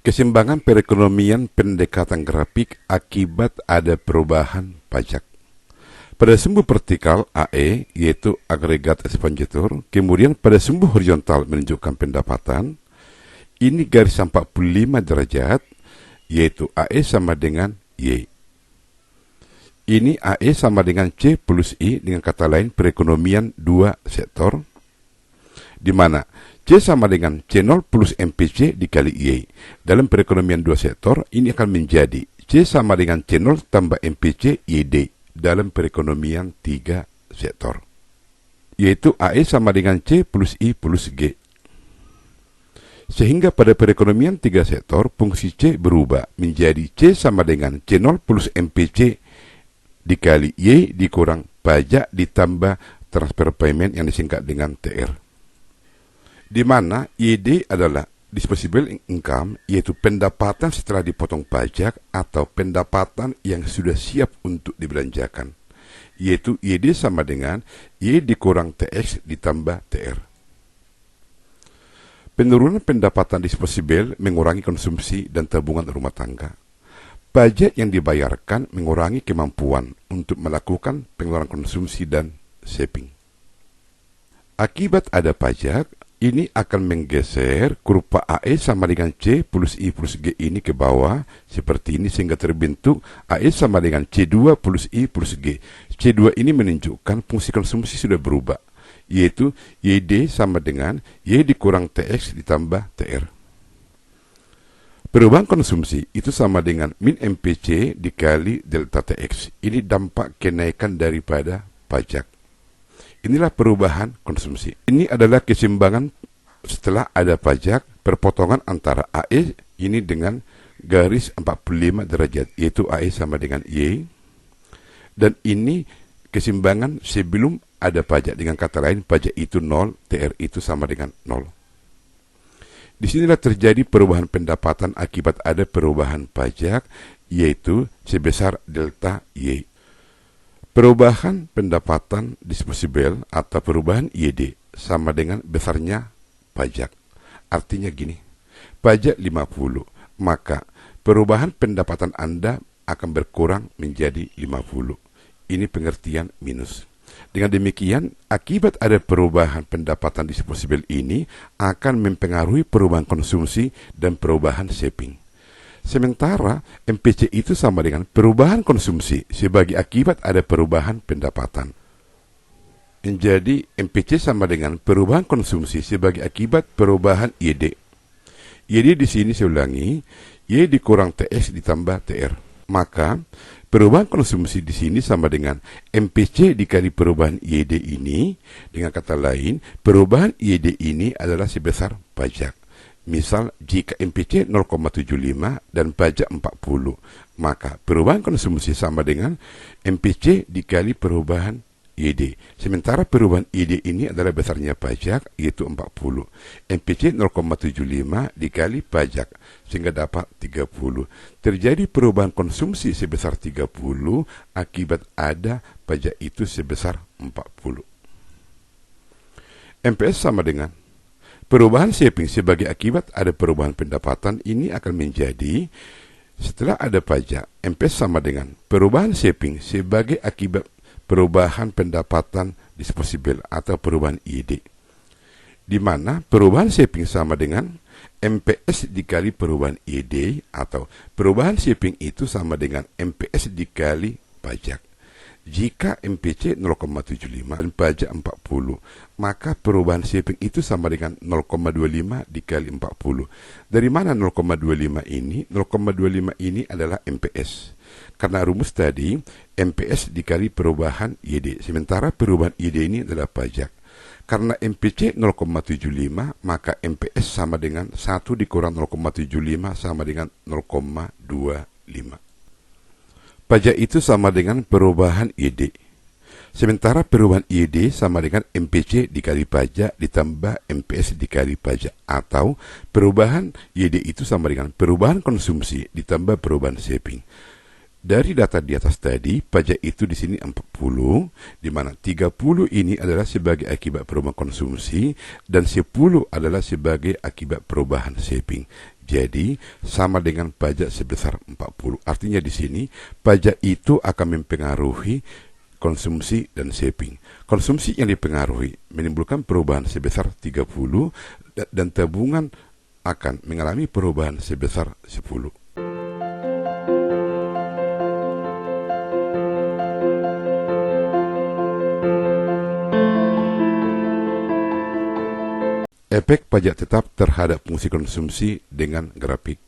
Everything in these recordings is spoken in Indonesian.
Keseimbangan perekonomian pendekatan grafik akibat ada perubahan pajak. Pada sumbu vertikal AE, yaitu agregat expenditure, kemudian pada sumbu horizontal menunjukkan pendapatan, ini garis 45 derajat, yaitu AE sama dengan Y. Ini AE sama dengan C plus I, dengan kata lain perekonomian dua sektor, di mana C sama dengan C0 plus MPC dikali Y. Dalam perekonomian dua sektor, ini akan menjadi C sama dengan C0 tambah MPC YD dalam perekonomian tiga sektor, yaitu AE sama dengan C plus I plus G. Sehingga pada perekonomian tiga sektor, fungsi C berubah menjadi C sama dengan C0 plus MPC dikali Y dikurang pajak ditambah transfer payment yang disingkat dengan TR. Di mana YD adalah disposable income, yaitu pendapatan setelah dipotong pajak atau pendapatan yang sudah siap untuk dibelanjakan, yaitu YD sama dengan Y dikurang TX ditambah TR. Penurunan pendapatan disposable mengurangi konsumsi dan tabungan rumah tangga. Pajak yang dibayarkan mengurangi kemampuan untuk melakukan pengeluaran konsumsi dan saving. Akibat ada pajak, ini akan menggeser kurva AE sama dengan C plus I plus G ini ke bawah, seperti ini, sehingga terbentuk AE sama dengan C2 plus I plus G. C2 ini menunjukkan fungsi konsumsi sudah berubah, yaitu YD sama dengan Y dikurang TX ditambah TR. Perubahan konsumsi itu sama dengan min MPC dikali delta TX. Ini dampak kenaikan daripada pajak. Inilah perubahan konsumsi. Ini adalah keseimbangan setelah ada pajak, perpotongan antara AE ini dengan garis 45 derajat, yaitu AE sama dengan Y. Dan ini keseimbangan sebelum ada pajak, dengan kata lain pajak itu 0, TR itu sama dengan 0. Disinilah terjadi perubahan pendapatan akibat ada perubahan pajak, yaitu sebesar delta Y. Perubahan pendapatan disposable atau perubahan YD sama dengan besarnya pajak. Artinya gini, pajak 50, maka perubahan pendapatan Anda akan berkurang menjadi 50. Ini pengertian minus. Dengan demikian, akibat ada perubahan pendapatan disposable ini akan mempengaruhi perubahan konsumsi dan perubahan saving. Sementara MPC itu sama dengan perubahan konsumsi sebagai akibat ada perubahan pendapatan. Jadi MPC sama dengan perubahan konsumsi sebagai akibat perubahan YD. YD di sini saya ulangi, Y dikurang TX ditambah TR. Maka perubahan konsumsi di sini sama dengan MPC dikali perubahan YD ini. Dengan kata lain, perubahan YD ini adalah sebesar pajak. Misal, jika MPC 0,75 dan pajak 40, maka perubahan konsumsi sama dengan MPC dikali perubahan YD. Sementara perubahan YD ini adalah besarnya pajak, yaitu 40. MPC 0,75 dikali pajak, sehingga dapat 30. Terjadi perubahan konsumsi sebesar 30 akibat ada pajak itu sebesar 40. MPS sama dengan perubahan saving sebagai akibat ada perubahan pendapatan. Ini akan menjadi setelah ada pajak, MPS sama dengan perubahan saving sebagai akibat perubahan pendapatan disposable atau perubahan YD. Di mana perubahan saving sama dengan MPS dikali perubahan YD, atau perubahan saving itu sama dengan MPS dikali pajak. Jika MPC 0,75 dan pajak 40, maka perubahan saving itu sama dengan 0,25 dikali 40. Dari mana 0,25 ini? 0,25 ini adalah MPS. Karena rumus tadi, MPS dikali perubahan YD. Sementara perubahan YD ini adalah pajak. Karena MPC 0,75, maka MPS sama dengan 1 dikurang 0,75 sama dengan 0,25. Pajak itu sama dengan perubahan YD. Sementara perubahan YD sama dengan MPC dikali pajak ditambah MPS dikali pajak. Atau perubahan YD itu sama dengan perubahan konsumsi ditambah perubahan saving. Dari data di atas tadi, pajak itu di sini 40, di mana 30 ini adalah sebagai akibat perubahan konsumsi dan 10 adalah sebagai akibat perubahan saving. Jadi sama dengan pajak sebesar 40. Artinya di sini pajak itu akan mempengaruhi konsumsi dan saving. Konsumsi yang dipengaruhi menimbulkan perubahan sebesar 30 dan tabungan akan mengalami perubahan sebesar 10. Efek pajak tetap terhadap fungsi konsumsi dengan grafik.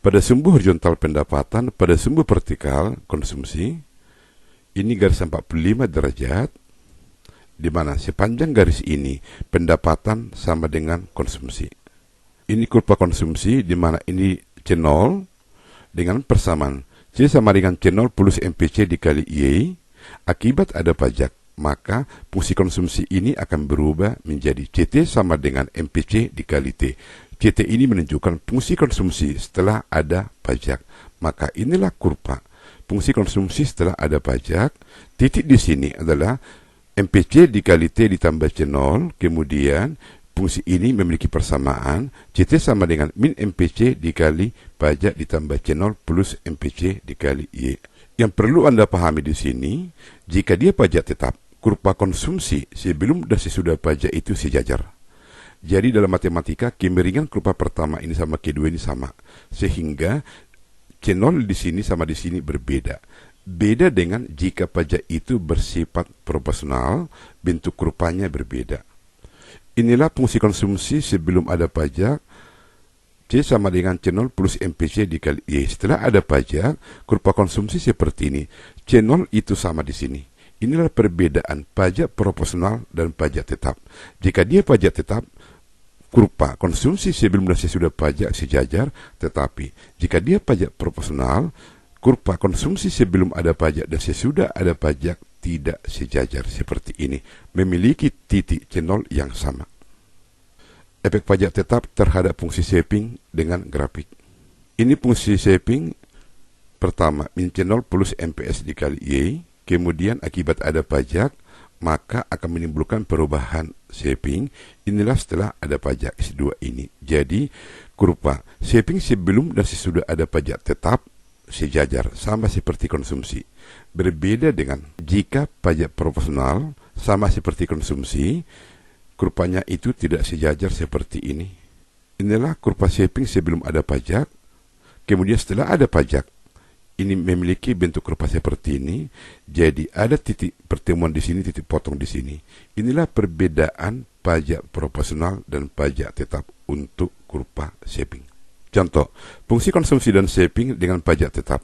Pada sumbu horizontal pendapatan, pada sumbu vertikal konsumsi, ini garis 45 derajat, di mana sepanjang garis ini pendapatan sama dengan konsumsi. Ini kurva konsumsi, di mana ini C0 dengan persamaan C sama dengan C0 plus MPC dikali Y. Akibat ada pajak, maka fungsi konsumsi ini akan berubah menjadi CT sama dengan MPC dikali T. CT ini menunjukkan fungsi konsumsi setelah ada pajak. Maka inilah kurva fungsi konsumsi setelah ada pajak. Titik di sini adalah MPC dikali T ditambah C0. Kemudian fungsi ini memiliki persamaan CT sama dengan min MPC dikali pajak ditambah C0 plus MPC dikali Y. Yang perlu Anda pahami di sini, jika dia pajak tetap, kurva konsumsi sebelum dan sesudah pajak itu sejajar. Jadi dalam matematika, kemiringan kurva pertama ini sama kedua ini sama. Sehingga C0 di sini sama di sini berbeda. Beda dengan jika pajak itu bersifat proporsional, bentuk kurvanya berbeda. Inilah fungsi konsumsi sebelum ada pajak. C sama dengan C0 plus MPC dikali Y. Setelah ada pajak, kurva konsumsi seperti ini. C0 itu sama di sini. Inilah perbedaan pajak proporsional dan pajak tetap. Jika dia pajak tetap, kurva konsumsi sebelum dan sesudah pajak sejajar, tetapi jika dia pajak proporsional, kurva konsumsi sebelum ada pajak dan sesudah ada pajak tidak sejajar seperti ini, memiliki titik C0 yang sama. Efek pajak tetap terhadap fungsi saving dengan grafik. Ini fungsi saving pertama, min C0 plus MPS dikali Y. Kemudian akibat ada pajak, maka akan menimbulkan perubahan saving. Inilah setelah ada pajak S2 ini. Jadi kurva saving sebelum dan sesudah ada pajak tetap sejajar, sama seperti konsumsi. Berbeda dengan jika pajak proporsional sama seperti konsumsi, kurvanya itu tidak sejajar seperti ini. Inilah kurva saving sebelum ada pajak. Kemudian setelah ada pajak, ini memiliki bentuk kurva seperti ini. Jadi ada titik pertemuan di sini, titik potong di sini. Inilah perbedaan pajak proporsional dan pajak tetap untuk kurva saving. Contoh, fungsi konsumsi dan saving dengan pajak tetap.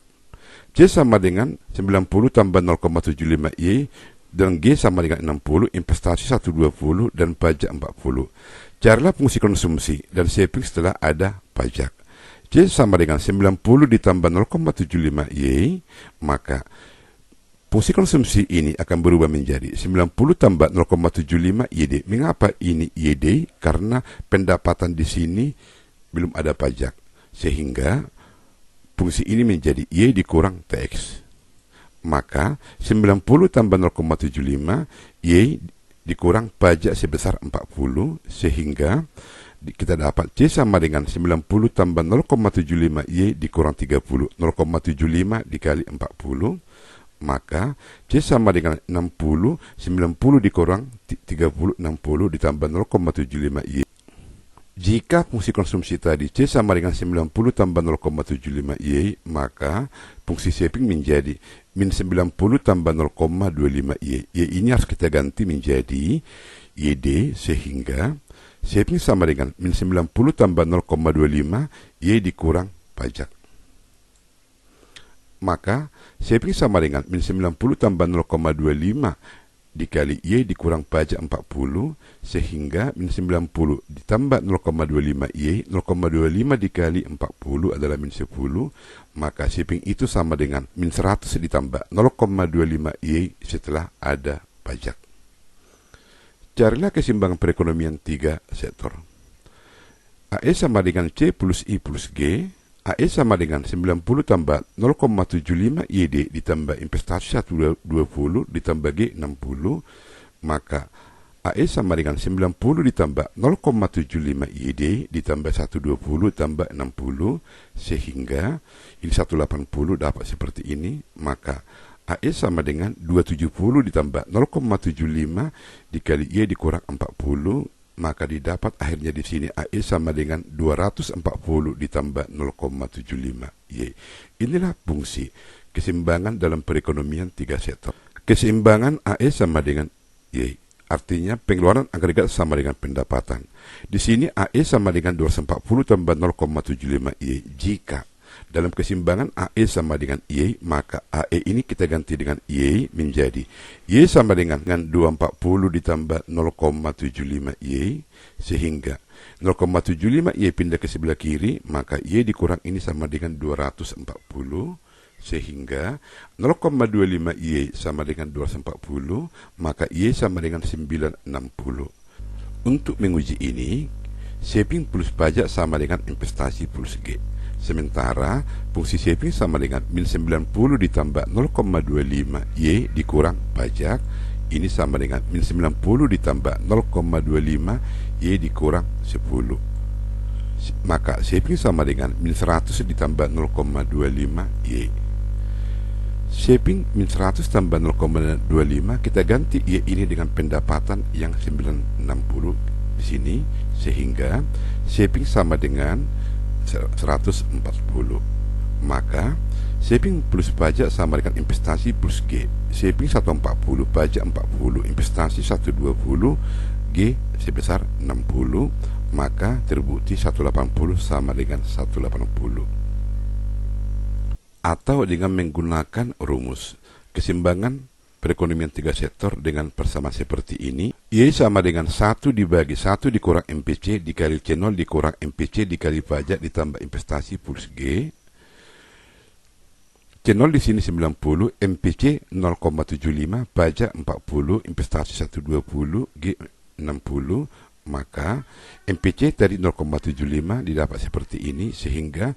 C sama dengan 90 tambah 0,75 Y, dan G sama dengan 60, investasi 120, dan pajak 40. Carilah fungsi konsumsi dan saving setelah ada pajak. C sama dengan 90 ditambah 0,75 Y, maka fungsi konsumsi ini akan berubah menjadi 90 tambah 0,75 YD. Mengapa ini YD? Karena pendapatan di sini belum ada pajak. Sehingga fungsi ini menjadi Y dikurang TX. Maka 90 tambah 0,75 Y dikurang pajak sebesar 40, sehingga kita dapat C sama dengan 90 tambah 0,75 Y dikurang 30. 0,75 dikali 40, maka C sama dengan 60. 90 dikurang 30, 60 ditambah 0,75 Y. Jika fungsi konsumsi tadi C sama dengan 90 tambah 0,75 Y, maka fungsi saving menjadi min 90 tambah 0,25 Y. Y ini harus kita ganti menjadi YD, sehingga saving sama dengan min 90 tambah 0,25 Y dikurang pajak. Maka saving sama dengan min 90 tambah 0,25 dikali Y dikurang pajak 40, sehingga min 90 ditambah 0,25 Y, 0,25 dikali 40 adalah min 10, maka saving itu sama dengan min 100 ditambah 0,25 Y setelah ada pajak. Carilah keseimbangan perekonomian 3 sektor. AE sama dengan C plus I plus G. AE sama dengan 90 tambah 0,75 YD ditambah investasi 120 ditambah G 60, maka AE sama dengan 90 ditambah 0,75 YD ditambah 120 tambah 60, sehingga ini 180 dapat seperti ini. Maka AE sama dengan 270 ditambah 0,75 dikali Y dikurang 40, maka didapat akhirnya di sini AE sama dengan 240 ditambah 0,75 Y. Inilah fungsi keseimbangan dalam perekonomian tiga sektor. Keseimbangan AE sama dengan Y. Artinya pengeluaran agregat sama dengan pendapatan. Di sini AE sama dengan 240 tambah 0,75 Y. Jika dalam keseimbangan AE sama dengan Y, maka AE ini kita ganti dengan Y menjadi Y sama dengan 240 ditambah 0,75 Y, sehingga 0,75 Y pindah ke sebelah kiri, maka Y dikurang ini sama dengan 240, sehingga 0,25 Y sama dengan 240, maka Y sama dengan 960. Untuk menguji ini, saving plus pajak sama dengan investasi plus G. Sementara fungsi saving sama dengan min 90 ditambah 0,25 Y dikurang pajak, ini sama dengan min 90 ditambah 0,25 Y dikurang 10. Maka saving sama dengan min 100 ditambah 0,25 Y. Saving min 100 tambah 0,25, kita ganti Y ini dengan pendapatan yang 960 di sini, sehingga saving sama dengan 140. Maka saving plus pajak sama dengan investasi plus G. Saving 140, pajak 40, investasi 120, G sebesar 60, maka terbukti 180 sama dengan 180. Atau dengan menggunakan rumus keseimbangan perekonomian tiga sektor dengan persamaan seperti ini. Y sama dengan 1 dibagi 1 dikurang MPC dikali C0 dikurang MPC dikali pajak ditambah investasi plus G. C0 di sini 90, MPC 0,75, pajak 40, investasi 120, G 60. Maka MPC tadi 0,75 didapat seperti ini, sehingga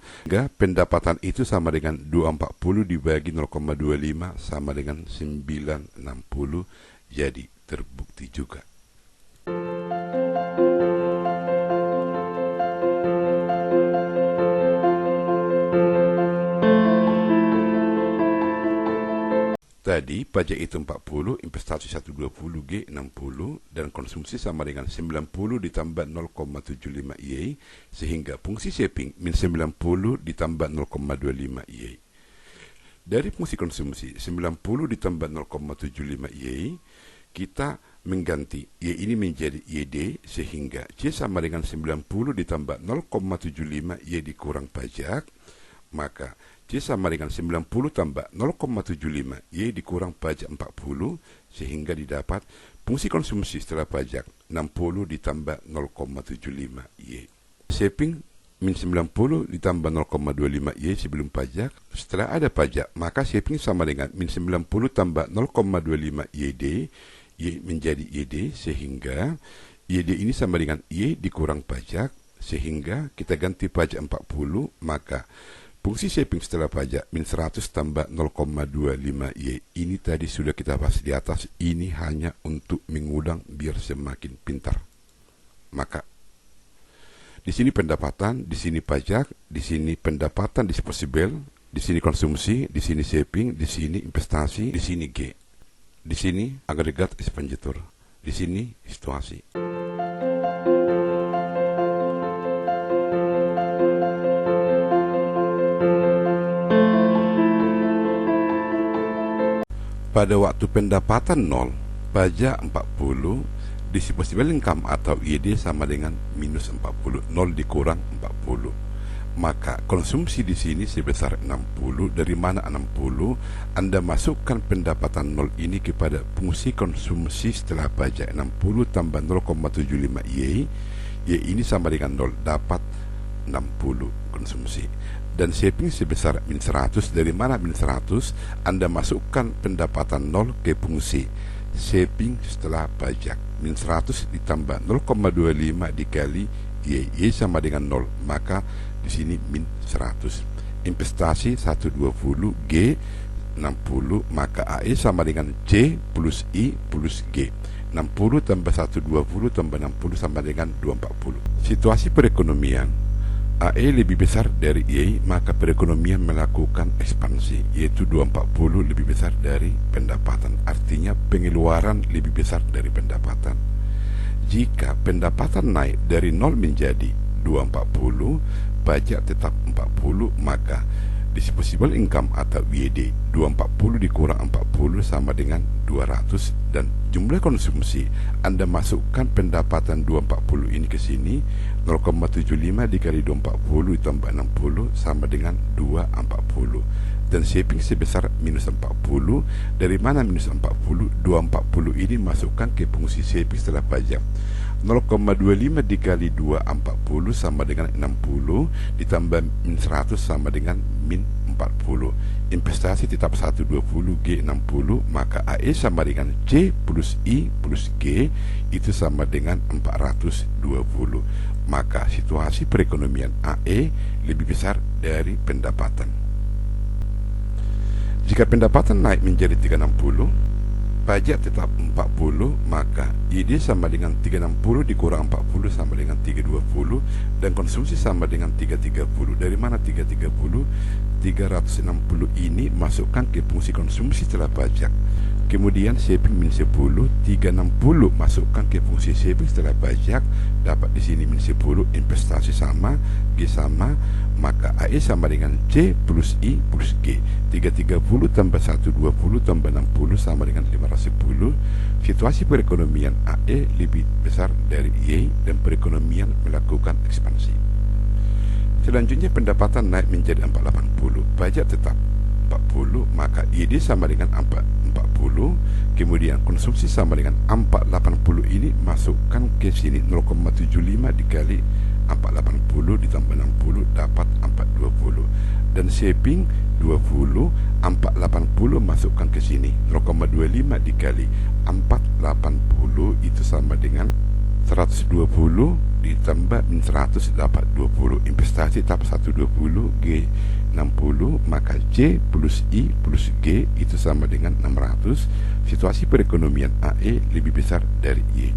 pendapatan itu sama dengan 240 dibagi 0,25 sama dengan 960. Jadi terbukti juga. Tadi pajak itu 40, investasi 120, G 60, dan konsumsi sama dengan 90 ditambah 0,75 Y, sehingga fungsi saving min 90 ditambah 0,25 Y. Dari fungsi konsumsi 90 ditambah 0,75 Y, kita mengganti Y ini menjadi YD, sehingga C sama dengan 90 ditambah 0,75 Y dikurang pajak, maka C sama dengan 90 tambah 0,75 Y dikurang pajak 40, sehingga didapat fungsi konsumsi setelah pajak 60 ditambah 0,75 Y. Saving min 90 ditambah 0,25 Y sebelum pajak. Setelah ada pajak, maka saving sama dengan min 90 tambah 0,25 YD, Y menjadi YD, sehingga YD ini sama dengan Y dikurang pajak, sehingga kita ganti pajak 40, maka fungsi saving setelah pajak min 100 tambah 0,25 Y. Ini tadi sudah kita bahas di atas, ini hanya untuk mengudang biar semakin pintar. Maka di sini pendapatan, di sini pajak, di sini pendapatan disposable, di sini konsumsi, di sini saving, di sini investasi, di sini G. Di sini agregat expenditure, di sini situasi. Pada waktu pendapatan 0, pajak 40, disposable income atau IED sama dengan minus 40, 0 dikurang 40. Maka konsumsi di sini sebesar 60. Dari mana 60? Anda masukkan pendapatan 0 ini kepada fungsi konsumsi setelah pajak 60 tambah 0,75 Y. Y ini sama dengan 0, dapat 60 konsumsi. Dan saving sebesar min 100. Dari mana min 100? Anda masukkan pendapatan 0 ke fungsi saving setelah pajak. Min 100 ditambah 0,25 dikali Y. Y sama dengan 0, maka di sini min 100. Investasi 120, G 60, maka AE sama dengan C plus I plus G. 60 tambah 120 tambah 60 sama dengan 240. Situasi perekonomian AE lebih besar dari Y, maka perekonomian melakukan ekspansi, yaitu 240 lebih besar dari pendapatan. Artinya pengeluaran lebih besar dari pendapatan. Jika pendapatan naik dari 0 menjadi 240, pajak tetap 40, maka disposable income atau WD 240 dikurang 40 sama dengan 200, dan jumlah konsumsi Anda masukkan pendapatan 240 ini ke sini, 0,75 dikali 240 ditambah 60 sama dengan 240, dan saving sebesar minus 40. Dari mana minus 40? 240 ini masukkan ke fungsi saving setelah pajak. 0,25 dikali 240 sama dengan 60 ditambah min 100 sama dengan min 40. Investasi tetap 120, G 60, maka AE sama dengan C plus I plus G itu sama dengan 420. Maka situasi perekonomian AE lebih besar dari pendapatan. Jika pendapatan naik menjadi 360, pajak tetap 40, maka ID sama dengan 360 dikurang 40 sama dengan 320, dan konsumsi sama dengan 330. Dari mana 330? 360 ini masukkan ke fungsi konsumsi setelah pajak. Kemudian saving min 10, 360 masukkan ke fungsi saving setelah pajak, dapat di sini min 10, investasi sama, G sama, maka AE sama dengan C plus I plus G. 330 tambah 120 tambah 60 sama dengan 510. Situasi perekonomian AE lebih besar dari Y dan perekonomian melakukan ekspansi. Selanjutnya pendapatan naik menjadi 480, pajak tetap 40, maka ID sama dengan 440, kemudian konsumsi sama dengan 480 ini masukkan ke sini, 0,75 dikali 480 ditambah 60 dapat 420, dan saving 20, 480 masukkan ke sini, 0,25 dikali 480 itu sama dengan 120 ditambah min 100 dapat 20, investasi tetap 120, G 60, maka C plus I plus G itu sama dengan 600. Situasi perekonomian AE lebih besar dari Y.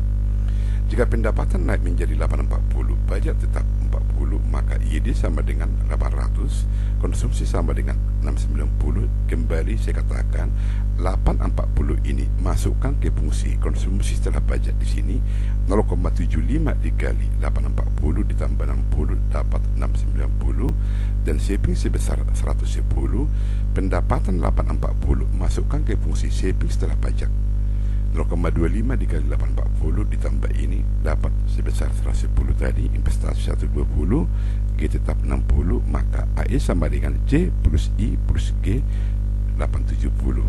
Jika pendapatan naik menjadi 840, pajak tetap 40, maka YD sama dengan 800, konsumsi sama dengan 690. Kembali saya katakan 840 ini masukkan ke fungsi konsumsi setelah pajak di sini, 0,75 dikali 840 ditambah 60 dapat 690, dan saving sebesar 110. Pendapatan 840 masukkan ke fungsi saving setelah pajak, 0,25 dikali 840 ditambah ini dapat sebesar 110 tadi, investasi 120, G tetap 60, maka AE sama dengan C plus I plus G 870.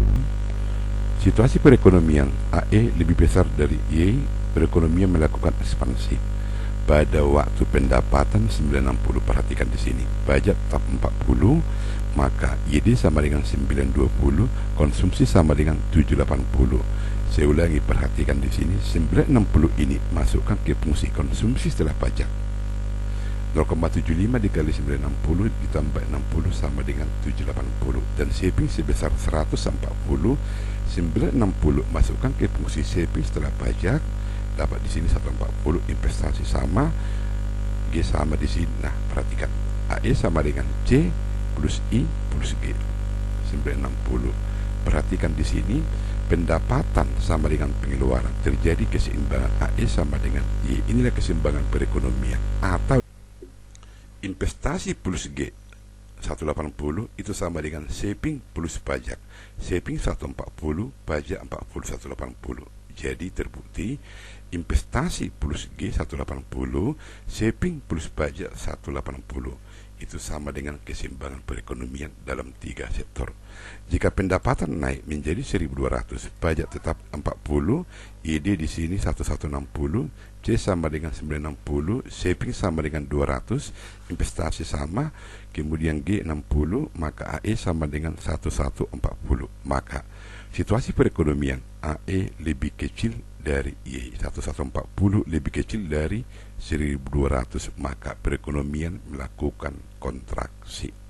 Situasi perekonomian AE lebih besar dari Y, perekonomian melakukan ekspansi. Pada waktu pendapatan 960, perhatikan di sini, pajak tetap 40, maka YD sama dengan 920, konsumsi sama dengan 780. Saya ulangi, perhatikan di sini, 960 ini masukkan ke fungsi konsumsi setelah pajak. 0,75 dikali 960 ditambah 60 sama dengan 780, dan saving sebesar 140. 960 masukkan ke fungsi saving setelah pajak, dapat di sini 140, investasi sama, G sama di sini. Nah, perhatikan, AE sama dengan C plus I plus G 960. Perhatikan di sini, pendapatan sama dengan pengeluaran, terjadi keseimbangan AE sama dengan Y. Inilah keseimbangan perekonomian. Atau investasi plus G 180 itu sama dengan saving plus pajak. Saving 140, pajak 40, 180. Jadi terbukti investasi plus G 180, saving plus pajak 180 itu sama dengan keseimbangan perekonomian dalam 3 sektor. Jika pendapatan naik menjadi 1.200, pajak tetap 40, ID di sini 1160, C sama dengan 960, saving sama dengan 200, investasi sama, kemudian G 60, maka AE sama dengan 1140. Maka situasi perekonomian AE lebih kecil dari Y, 1140 lebih kecil dari 1.200, maka perekonomian melakukan kontraksi.